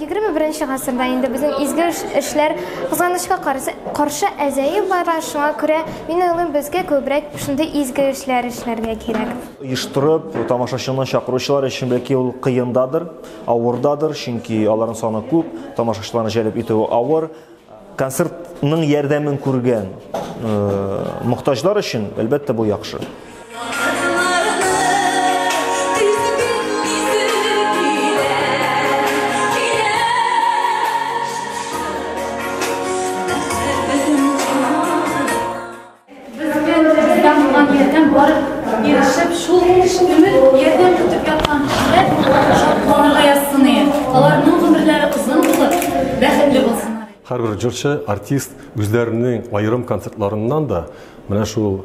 21 гасырда инде безнең изге эшләр кызганычка каршы әзәеп бара, шуңа күрә мин уйлыйм безгә күбрәк шундый изге эшләр эшләргә кирәк. Оештырып, тамашачыны чакыручылар өчен бәлки ул кыендадыр, авырдадыр, чөнки аларның саны күп, тамашачыларны җәлеп итү авыр. Концертның ярдәмен күргән мохтаҗлар өчен әлбәттә бу яхшы. Һәрбер җырчы, артист үзләренең айрым концертларыннан да менә шул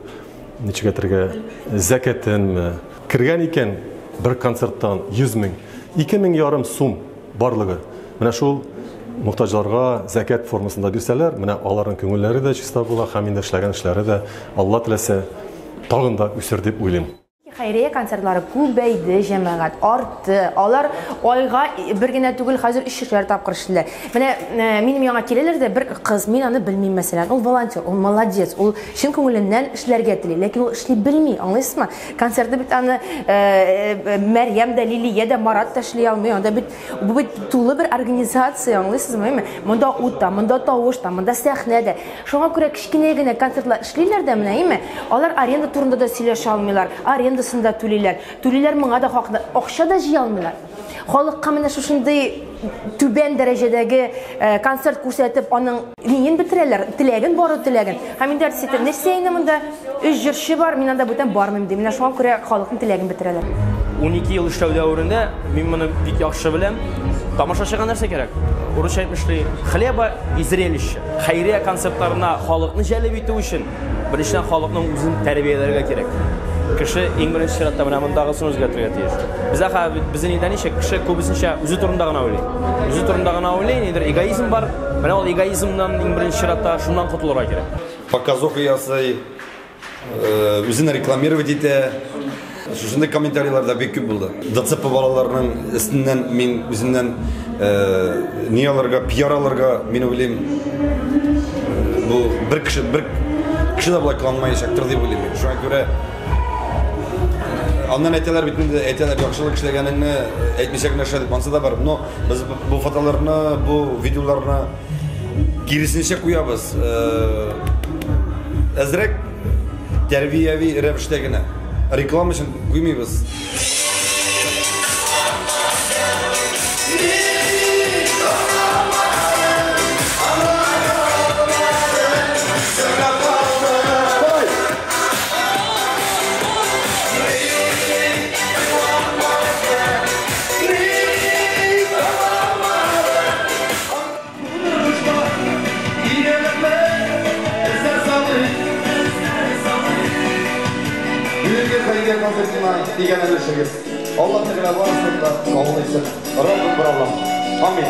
ничек әйтергә зәкәтен кергән икән бер концерттан 100 мең, 2 мең ярым сум барлыгы. Менә шул мохтаҗларга зәкәт формасында бирсәләр, менә аларның күңелләре дә чиста була, һәм инде эшләгән эшләре дә Алла теләсә тагын да үсер дип уйлыйм. Хәйрия концертлары күбәйде, җәмәгать артты. Алар айга бер генә түгел, хәзер 3 тапкыр эшлиләр. Менә минем яңа киләләр дә бер кыз, мин аны белмим мәсәлән. Ул волонтер, ул молодец, ул чын күңеленнән эшләргә тели, ләкин ул эшли белми, аңлыйсызмы? Концертта бит аны Мәрьям дә, Лилия дә, Марат та эшли алмый. Анда бит бу бит тулы бер организация, аңлыйсызмы? Монда ут та, монда тавыш та, монда сәхнә дә. Шуңа күрә кичкенә генә концертлар эшлиләр дә менә, алар аренда турында да сөйләшә алмыйлар. Арендасында түлиләр. Түлиләр моңа да хакны, акча да җыя алмыйлар. Халыкка менә шушындый түбән дәрәҗәдәге концерт күрсәтеп, аның нин бетерәләр, теләген бары теләген. Һәм инде артистер нәрсә инде монда 3 җырчы бар, мин анда бүтән бармыйм ди. Менә шуңа күрә халыкның теләген бетерәләр. 12 ел эшләү дәверендә мин моны бик яхшы беләм. Тамашачыга нәрсә кирәк? Урысча әйтмешли, хлеба и зрелище. Хәйрия концертларына халыкны җәлеп итү өчен беренчедән халыкның үзен тәрбияләргә кирәк. Кеше иң беренче чиратта менә мондагысын үзгәртергә тиеш. Безнең инде ничек кеше күбесенчә үзе турында гына уйлый. Үзе турында гына уйлый, нидер эгоизм бар. Менә ул эгоизмнан иң беренче чиратта шуннан котылырга кирәк. Показовка ясый, үзен рекламировать итә. Шушындай комментарийларда бик күп булды. ДЦП балаларының өстеннән мин үземнән ни алырга, пиар алырга мин уйлыйм. Бу бер кеше да булай кылмаячактыр дип уйлыйм. Шуңа күрә аннан әйтәләр бит инде, әйтәләр яхшылык эшләгәнеңне әйтмичәк нәрсә дип ансыз да бар. Но без бу фотоларны, бу видеоларны киресенчә куябыз. Әзрәк тәрбияви рәвештә генә. Реклама өчен куймыйбыз. Allah Teala varsa kabul etsin. Rabbim bir Allah. Amin.